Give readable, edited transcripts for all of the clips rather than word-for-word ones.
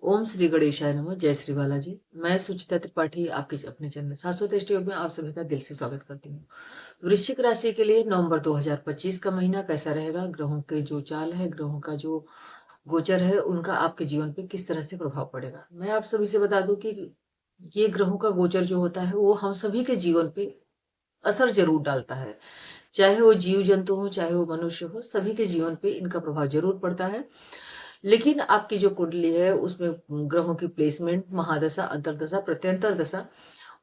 ओम श्री गणेशाय नमः। जय श्री बालाजी। मैं सुचिता त्रिपाठी आपके अपने चैनल शाश्वत योग में आप सभी का दिल से स्वागत करती हूँ। वृश्चिक राशि के लिए नवंबर 2025 का महीना कैसा रहेगा, ग्रहों के जो चाल है, ग्रहों का जो गोचर है, उनका आपके जीवन पे किस तरह से प्रभाव पड़ेगा। मैं आप सभी से बता दूं कि ये ग्रहों का गोचर जो होता है वो हम सभी के जीवन पे असर जरूर डालता है। चाहे वो जीव जंतु हो, चाहे वो मनुष्य हो, सभी के जीवन पे इनका प्रभाव जरूर पड़ता है। लेकिन आपकी जो कुंडली है उसमें ग्रहों की प्लेसमेंट, महादशा, अंतर्दशा, प्रत्यंतर दशा,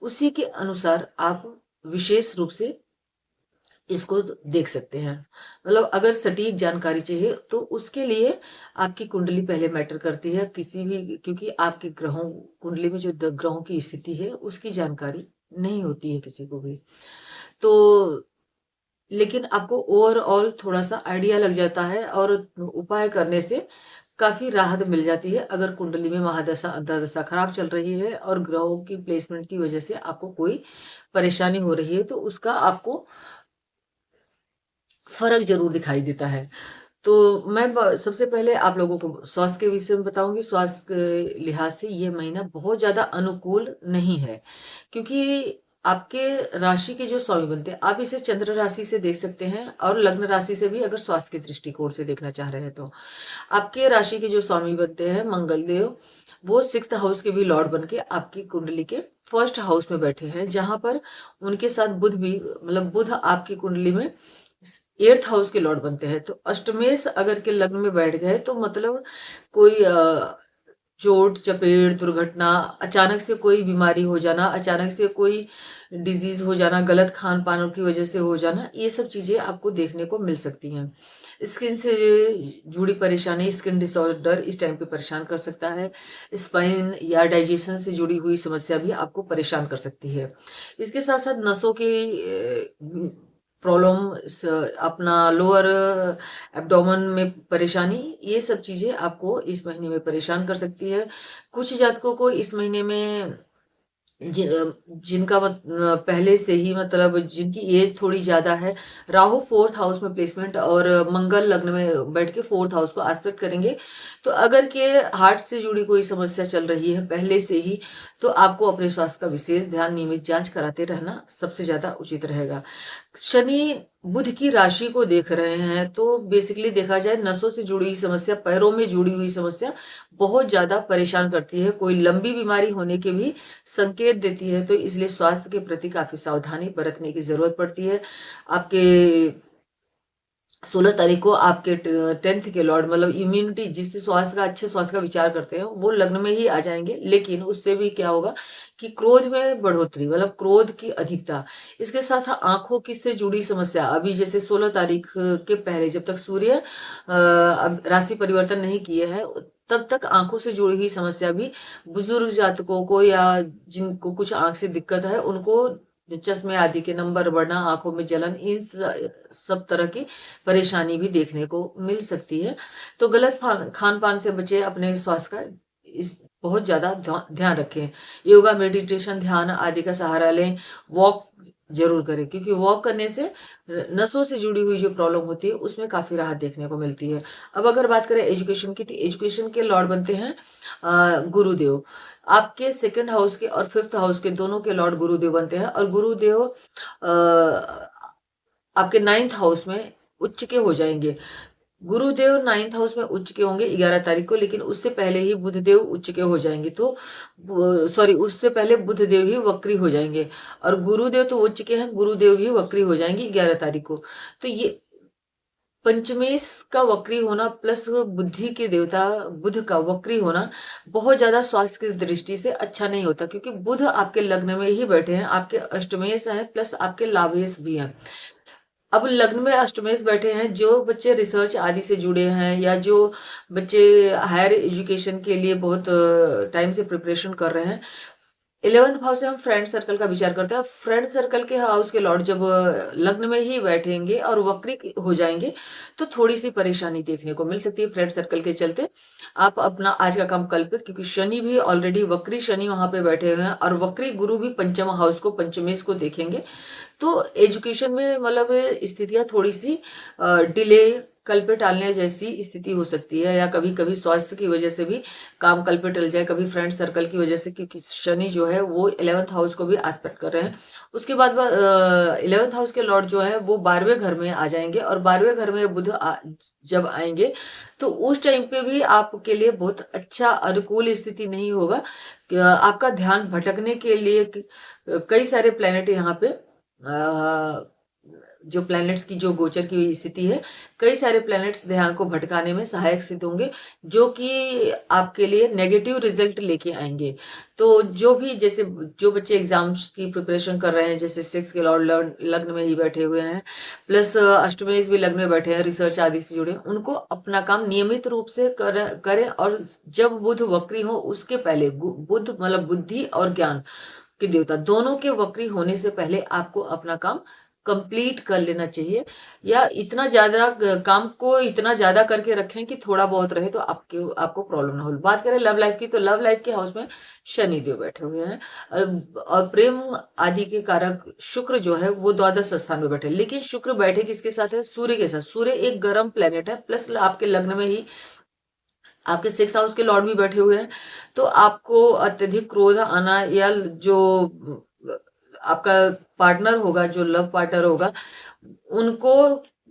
उसी के अनुसार आप विशेष रूप से इसको देख सकते हैं। मतलब अगर सटीक जानकारी चाहिए तो उसके लिए आपकी कुंडली पहले मैटर करती है, किसी भी, क्योंकि आपके ग्रहों कुंडली में जो ग्रहों की स्थिति है उसकी जानकारी नहीं होती है किसी को भी। तो लेकिन आपको ओवरऑल थोड़ा सा आइडिया लग जाता है और उपाय करने से काफी राहत मिल जाती है। अगर कुंडली में महादशा अंतर्दशा खराब चल रही है और ग्रहों की प्लेसमेंट की वजह से आपको कोई परेशानी हो रही है तो उसका आपको फर्क जरूर दिखाई देता है। तो मैं सबसे पहले आप लोगों को स्वास्थ्य के विषय में बताऊंगी। स्वास्थ्य के लिहाज से ये महीना बहुत ज्यादा अनुकूल नहीं है, क्योंकि आपके राशि के जो स्वामी बनते हैं, आप इसे चंद्र राशि से देख सकते हैं और लग्न राशि से भी, अगर स्वास्थ्य के दृष्टिकोण से देखना चाह रहे हैं तो। आपके राशि के जो स्वामी बनते हैं मंगल देव, वो 6th हाउस के भी लॉर्ड बन के आपकी कुंडली के फर्स्ट हाउस में बैठे हैं, जहां पर उनके साथ बुध भी, मतलब बुध आपकी कुंडली में 8th हाउस के लॉर्ड बनते हैं। तो अष्टमेश अगर के लग्न में बैठ गए तो मतलब कोई चोट चपेट, दुर्घटना, अचानक से कोई बीमारी हो जाना, अचानक से कोई डिजीज हो जाना, गलत खान पान की वजह से हो जाना, ये सब चीजें आपको देखने को मिल सकती हैं। स्किन से जुड़ी परेशानी, स्किन डिसऑर्डर इस टाइम पे परेशान कर सकता है। स्पाइन या डाइजेशन से जुड़ी हुई समस्या भी आपको परेशान कर सकती है। इसके साथ साथ नसों की प्रॉब्लम, अपना लोअर एब्डोमेन में परेशानी, ये सब चीजें आपको इस महीने में परेशान कर सकती है। कुछ जातकों को इस महीने में जिनका पहले से ही, मतलब जिनकी एज थोड़ी ज्यादा है, राहु 4th हाउस में प्लेसमेंट और मंगल लग्न में बैठ के 4th हाउस को एस्पेक्ट करेंगे। तो अगर के हार्ट से जुड़ी कोई समस्या चल रही है पहले से ही, तो आपको अपने स्वास्थ्य का विशेष ध्यान, नियमित जांच कराते रहना सबसे ज्यादा उचित रहेगा। शनि बुध की राशि को देख रहे हैं तो बेसिकली देखा जाए, नसों से जुड़ी हुई समस्या, पैरों में जुड़ी हुई समस्या बहुत ज्यादा परेशान करती है, कोई लंबी बीमारी होने के भी संकेत देती है। तो इसलिए स्वास्थ्य के प्रति काफी सावधानी बरतने की जरूरत पड़ती है। आपके 16 तारीख को आपके 10th के लॉर्ड, मतलब इम्यूनिटी, जिससे स्वास्थ्य का, अच्छे स्वास्थ्य का विचार करते हैं, वो लग्न में ही आ जाएंगे। लेकिन उससे भी क्या होगा कि क्रोध में बढ़ोतरी, मतलब क्रोध की अधिकता। इसके साथ आंखों की से जुड़ी समस्या, अभी जैसे 16 तारीख के पहले, जब तक सूर्य अब राशि परिवर्तन नहीं किए हैं, तब तक आंखों से जुड़ी हुई समस्या भी बुजुर्ग जातकों को, या जिनको कुछ आंख से दिक्कत है, उनको चश्मे आदि के नंबर बढ़ना, आंखों में जलन, इन सब तरह की परेशानी भी देखने को मिल सकती है। तो गलत खान पान से बचे, अपने स्वास्थ्य का इस बहुत ज्यादा ध्यान रखें। योगा, मेडिटेशन, ध्यान आदि का सहारा लें। वॉक जरूर करें, क्योंकि वॉक करने से नसों से जुड़ी हुई जो प्रॉब्लम होती है उसमें काफी राहत देखने को मिलती है। अब अगर बात करें एजुकेशन की, तो एजुकेशन के लॉर्ड बनते हैं गुरुदेव। आपके 2nd हाउस के और 5th हाउस के दोनों के लॉर्ड गुरुदेव बनते हैं, और गुरुदेव आपके 9th हाउस में उच्च के हो जाएंगे। गुरुदेव 9th हाउस में उच्च के होंगे 11 तारीख को, लेकिन उससे पहले ही बुधदेव उच्च के हो जाएंगे। तो सॉरी, उससे पहले बुधदेव ही वक्री हो जाएंगे, और गुरुदेव तो उच्च के हैं, गुरुदेव भी वक्री हो जाएंगे 11 तारीख को। तो ये पंचमेश का वक्री होना प्लस बुद्धि के देवता बुध का वक्री होना बहुत ज्यादा स्वास्थ्य की दृष्टि से अच्छा नहीं होता, क्योंकि बुध आपके लग्न में ही बैठे हैं, आपके अष्टमेश है प्लस आपके लाभेश भी हैं। अब लग्न में अष्टमेश बैठे हैं, जो बच्चे रिसर्च आदि से जुड़े हैं, या जो बच्चे हायर एजुकेशन के लिए बहुत टाइम से प्रिपरेशन कर रहे हैं, 11th हाउस से हम फ्रेंड सर्कल का विचार करते हैं। फ्रेंड सर्कल के हाउस के लॉर्ड जब लग्न में ही बैठेंगे और वक्री हो जाएंगे, तो थोड़ी सी परेशानी देखने को मिल सकती है फ्रेंड सर्कल के चलते। आप अपना आज का काम कल पे, क्योंकि शनि भी ऑलरेडी वक्री शनि वहां पे बैठे हुए हैं, और वक्री गुरु भी पंचम हाउस को, पंचमेश को देखेंगे। तो एजुकेशन में मतलब स्थितियां थोड़ी सी डिले कल पे टालने जैसी स्थिति हो सकती है, या कभी कभी स्वास्थ्य की वजह से भी काम कल पे टल जाए, कभी फ्रेंड सर्कल की वजह से, क्योंकि शनि जो है वो 11th हाउस को भी एस्पेक्ट कर रहे हैं। उसके बाद 11th हाउस के लॉर्ड जो है वो 12वें घर में आ जाएंगे, और 12वें घर में बुध जब आएंगे तो उस टाइम पे भी आपके लिए बहुत अच्छा अनुकूल स्थिति नहीं होगा। आपका ध्यान भटकने के लिए कई सारे प्लेनेट यहाँ पे जो प्लैनेट्स की जो गोचर की हुई स्थिति है, कई सारे प्लैनेट्स ध्यान को भटकाने में सहायक सिद्ध होंगे, जो कि आपके लिए नेगेटिव रिजल्ट लेके आएंगे। तो जो भी, जैसे जो बच्चे एग्जाम्स की प्रिपरेशन कर रहे हैं, जैसे 6 के लॉर्ड लग्न में ही बैठे हुए हैं, प्लस अष्टमेश भी लग्न में बैठे हैं, रिसर्च आदि से जुड़े, उनको अपना काम नियमित रूप से करें। और जब बुध वक्री हो उसके पहले, बुध मतलब बुद्धि और ज्ञान के देवता दोनों के वक्री होने से पहले आपको अपना काम कंप्लीट कर लेना चाहिए, या इतना ज्यादा काम को इतना ज्यादा करके रखें कि थोड़ा बहुत रहे, तो आपको प्रॉब्लम ना हो। बात करें लव लाइफ की, तो लव लाइफ के हाउस में शनि देव बैठे हुए हैं, और प्रेम आदि के कारक शुक्र जो है वो द्वादश स्थान में बैठे, लेकिन शुक्र बैठे किसके साथ है? सूर्य के साथ। सूर्य एक गर्म प्लेनेट है, प्लस आपके लग्न में ही आपके 6 हाउस के लॉर्ड भी बैठे हुए हैं। तो आपको अत्यधिक क्रोध आना, या जो आपका पार्टनर होगा, जो लव पार्टनर होगा, उनको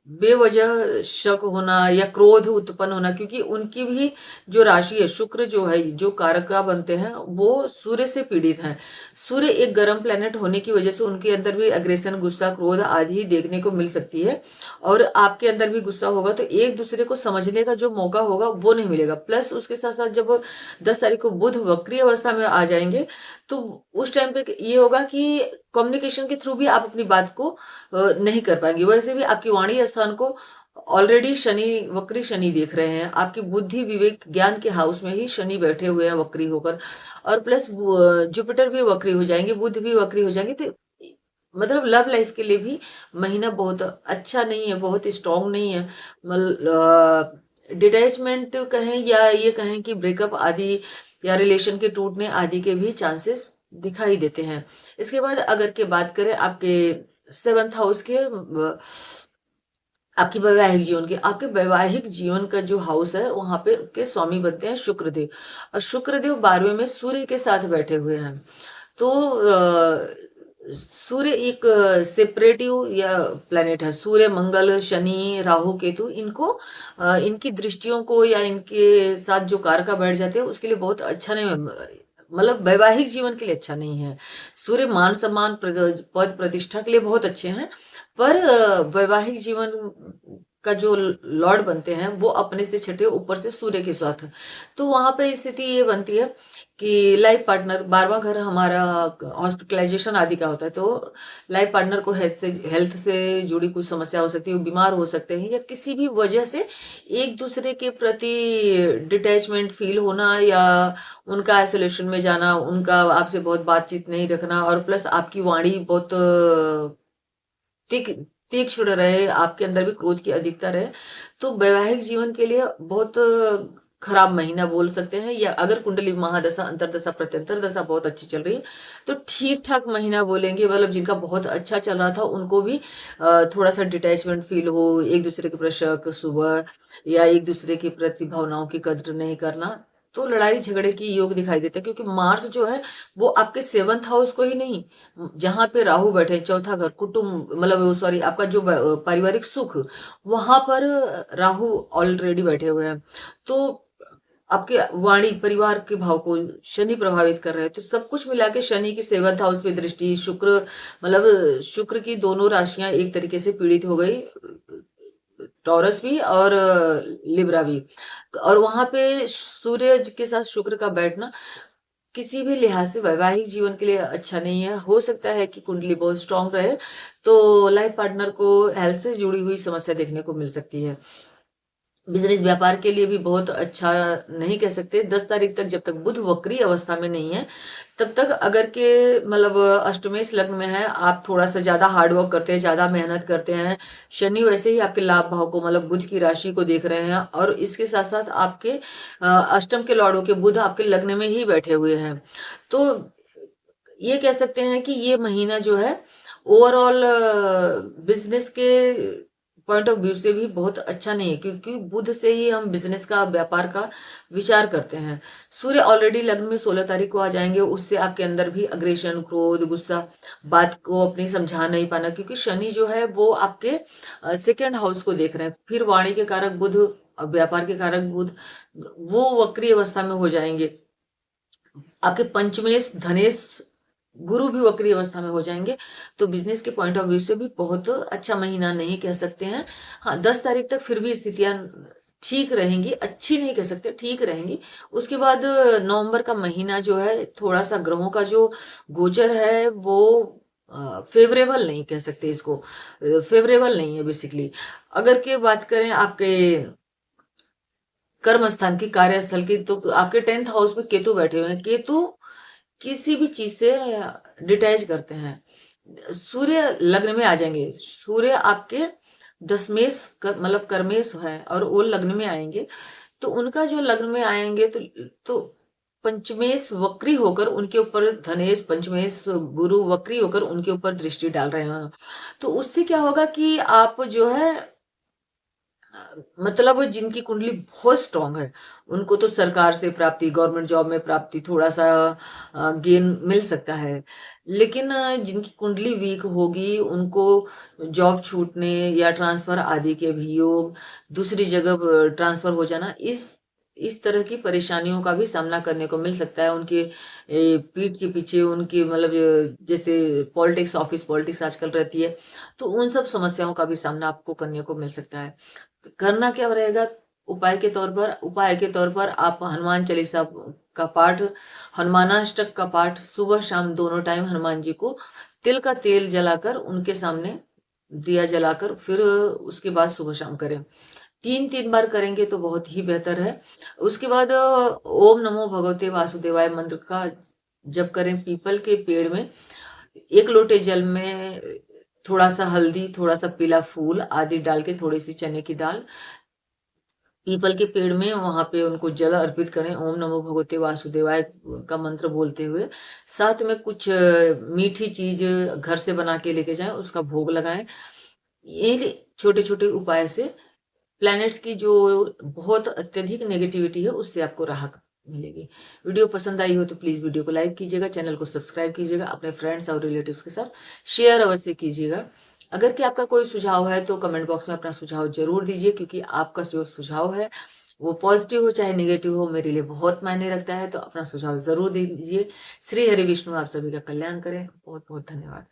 बेवजह शक होना या क्रोध उत्पन्न होना, क्योंकि उनकी भी जो राशि है, शुक्र जो है, जो कारका बनते हैं, वो सूर्य से पीड़ित हैं। सूर्य एक गर्म प्लेनेट होने की वजह से उनके अंदर भी एग्रेशन, गुस्सा, क्रोध आदि देखने को मिल सकती है, और आपके अंदर भी गुस्सा होगा, तो एक दूसरे को समझने का जो मौका होगा वो नहीं मिलेगा। प्लस उसके साथ साथ जब 10 तारीख को बुध वक्री अवस्था में आ जाएंगे, तो उस टाइम पे ये होगा कि कम्युनिकेशन के थ्रू भी आप अपनी बात को नहीं कर पाएंगे। वैसे भी आपकी वाणी स्थान को ऑलरेडी शनि, वक्री शनि देख रहे हैं, आपकी बुद्धि, विवेक, ज्ञान के हाउस में ही शनि बैठे हुए हैं वक्री होकर, और प्लस जुपिटर भी वक्री हो जाएंगे, बुध भी वक्री हो जाएंगे। तो मतलब लव लाइफ के लिए भी महीना बहुत अच्छा नहीं है, बहुत स्ट्रांग नहीं है। मतलब डिटैचमेंट कहें, या ये कहें कि ब्रेकअप आदि, या रिलेशन के टूटने आदि के भी चांसेस दिखाई देते हैं। इसके बाद अगर के बात करें आपके 7th हाउस के, आपकी वैवाहिक जीवन के, आपके वैवाहिक जीवन का जो हाउस है वहां पे के स्वामी बनते हैं शुक्रदेव, और शुक्रदेव 12वें में सूर्य के साथ बैठे हुए हैं। तो सूर्य एक सेपरेटिव या प्लेनेट है। सूर्य, मंगल, शनि, राहु, केतु, इनको इनकी दृष्टियों को या इनके साथ जो कारका बैठ जाते हैं उसके लिए बहुत अच्छा नहीं है, मतलब वैवाहिक जीवन के लिए अच्छा नहीं है। सूर्य मान सम्मान, पद प्रतिष्ठा के लिए बहुत अच्छे हैं, पर वैवाहिक जीवन का जो लॉर्ड बनते हैं वो अपने से छठे, ऊपर से सूर्य के साथ है। तो वहां पे स्थिति ये बनती है कि लाइफ पार्टनर, 12वां घर हमारा हॉस्पिटलाइजेशन आदि का होता है, तो लाइफ पार्टनर को हेल्थ से जुड़ी कुछ समस्या हो सकती है, वो बीमार हो सकते हैं, या किसी भी वजह से एक दूसरे के प्रति डिटैचमेंट फील होना, या उनका आइसोलेशन में जाना, उनका आपसे बहुत बातचीत नहीं रखना, और प्लस आपकी वाणी बहुत तीख तीक्ष्ण रहे, आपके अंदर भी क्रोध की अधिकता रहे, तो वैवाहिक जीवन के लिए बहुत खराब महीना बोल सकते हैं। या अगर कुंडली महादशा, अंतरदशा, प्रत्यंतर दशा बहुत अच्छी चल रही है, तो ठीक ठाक महीना बोलेंगे। मतलब जिनका बहुत अच्छा चल रहा था उनको भी थोड़ा सा डिटैचमेंट फील हो, एक दूसरे के प्रति शक, सुबह, या एक दूसरे की प्रति भावनाओं की कद्र नहीं करना, तो लड़ाई झगड़े की योग दिखाई देता है। क्योंकि मार्स जो है वो आपके 7th हाउस को ही नहीं, जहां पे राहु बैठे, चौथा घर, कुटुंब, मतलब सॉरी, आपका जो पारिवारिक सुख, वहां पर राहु ऑलरेडी बैठे हुए हैं। तो आपके वाणी, परिवार के भाव को शनि प्रभावित कर रहे हैं। तो सब कुछ मिला के शनि की 7th हाउस पे दृष्टि, शुक्र, मतलब शुक्र की दोनों राशियां एक तरीके से पीड़ित हो गई, टॉरस भी और लिब्रा भी। और वहां पे सूर्य के साथ शुक्र का बैठना किसी भी लिहाज से वैवाहिक जीवन के लिए अच्छा नहीं है। हो सकता है कि कुंडली बहुत स्ट्रांग रहे, तो लाइफ पार्टनर को हेल्थ से जुड़ी हुई समस्या देखने को मिल सकती है। बिजनेस, व्यापार के लिए भी बहुत अच्छा नहीं कह सकते। 10 तारीख तक, जब तक बुध वक्री अवस्था में नहीं है, तब तक अगर के मतलब अष्टमेश लग्न में है, आप थोड़ा सा ज्यादा हार्डवर्क करते हैं, ज्यादा मेहनत करते हैं। शनि वैसे ही आपके लाभ भाव को, मतलब बुध की राशि को देख रहे हैं, और इसके साथ साथ आपके अष्टम के लॉर्ड के बुध आपके लग्न में ही बैठे हुए हैं। तो ये कह सकते हैं कि ये महीना जो है ओवरऑल बिजनेस के पॉइंट ऑफ व्यू से भी बहुत अच्छा नहीं है, क्योंकि बुध से ही हम बिजनेस का, व्यापार का विचार करते हैं। सूर्य ऑलरेडी लग्न में 16 तारीख को आ जाएंगे, उससे आपके अंदर भी अग्रेशन, क्रोध, गुस्सा, बात को अपनी समझा नहीं पाना, क्योंकि शनि जो है वो आपके सेकेंड हाउस को देख रहे हैं। फिर वाणी के कारक बुध और व्यापार के कारक बुध वो वक्री अवस्था में हो जाएंगे। आपके पंचमेश, धनेश, गुरु भी वक्री अवस्था में हो जाएंगे। तो बिजनेस के पॉइंट ऑफ व्यू से भी बहुत अच्छा महीना नहीं कह सकते हैं। हाँ, 10 तारीख तक फिर भी स्थितियां ठीक रहेंगी, अच्छी नहीं कह सकते, ठीक रहेंगी। उसके बाद नवंबर का महीना जो है, थोड़ा सा ग्रहों का जो गोचर है वो फेवरेबल नहीं कह सकते इसको, फेवरेबल नहीं है बेसिकली। अगर के बात करें आपके कर्म स्थान की, कार्यस्थल की, तो आपके 10th हाउस में केतु बैठे हुए हैं। केतु किसी भी चीज से डिटैच करते हैं। सूर्य लग्न में आ जाएंगे, सूर्य आपके दशमेश मतलब कर्मेश है और वो लग्न में आएंगे, तो उनका जो लग्न में आएंगे तो पंचमेश वक्री होकर उनके ऊपर, धनेश पंचमेश गुरु वक्री होकर उनके ऊपर दृष्टि डाल रहे हैं। तो उससे क्या होगा कि आप जो है मतलब जिनकी कुंडली बहुत स्ट्रांग है, उनको तो सरकार से प्राप्ति, गवर्नमेंट जॉब में प्राप्ति, थोड़ा सा गेन मिल सकता है। लेकिन जिनकी कुंडली वीक होगी, उनको जॉब छूटने या ट्रांसफर आदि के भी योग, दूसरी जगह ट्रांसफर हो जाना, इस तरह की परेशानियों का भी सामना करने को मिल सकता है। उनके पीठ के पीछे उनकी मतलब जैसे पॉलिटिक्स, ऑफिस पॉलिटिक्स आजकल रहती है, तो उन सब समस्याओं का भी सामना आपको करने को मिल सकता है। करना क्या रहेगा? उपाय के तौर पर आप हनुमान चालीसा का पाठ, हनुमानाष्टक का पाठ सुबह शाम दोनों टाइम हनुमान जी को तिल का तेल जलाकर उनके सामने दिया जलाकर फिर उसके बाद सुबह शाम करें। 3-3 बार करेंगे तो बहुत ही बेहतर है। उसके बाद ओम नमो भगवते वासुदेवाय मंत्र का जप करें। पीपल के पेड़ में 1 लोटे जल में थोड़ा सा हल्दी, थोड़ा सा पीला फूल आदि डाल के, थोड़ी सी चने की दाल, पीपल के पेड़ में वहां पे उनको जल अर्पित करें, ओम नमो भगवते वासुदेवाय का मंत्र बोलते हुए। साथ में कुछ मीठी चीज घर से बना के लेके जाएं, उसका भोग लगाएं। ये छोटे छोटे उपाय से प्लैनेट्स की जो बहुत अत्यधिक नेगेटिविटी है उससे आपको राहत मिलेगी। वीडियो पसंद आई हो तो प्लीज वीडियो को लाइक कीजिएगा, चैनल को सब्सक्राइब कीजिएगा, अपने फ्रेंड्स और रिलेटिव्स के साथ शेयर अवश्य कीजिएगा। अगर कि आपका कोई सुझाव है तो कमेंट बॉक्स में अपना सुझाव जरूर दीजिए, क्योंकि आपका जो सुझाव है वो पॉजिटिव हो चाहे नेगेटिव हो, मेरे लिए बहुत मायने रखता है। तो अपना सुझाव जरूर दीजिए। श्री हरि विष्णु आप सभी का कल्याण करें। बहुत बहुत धन्यवाद।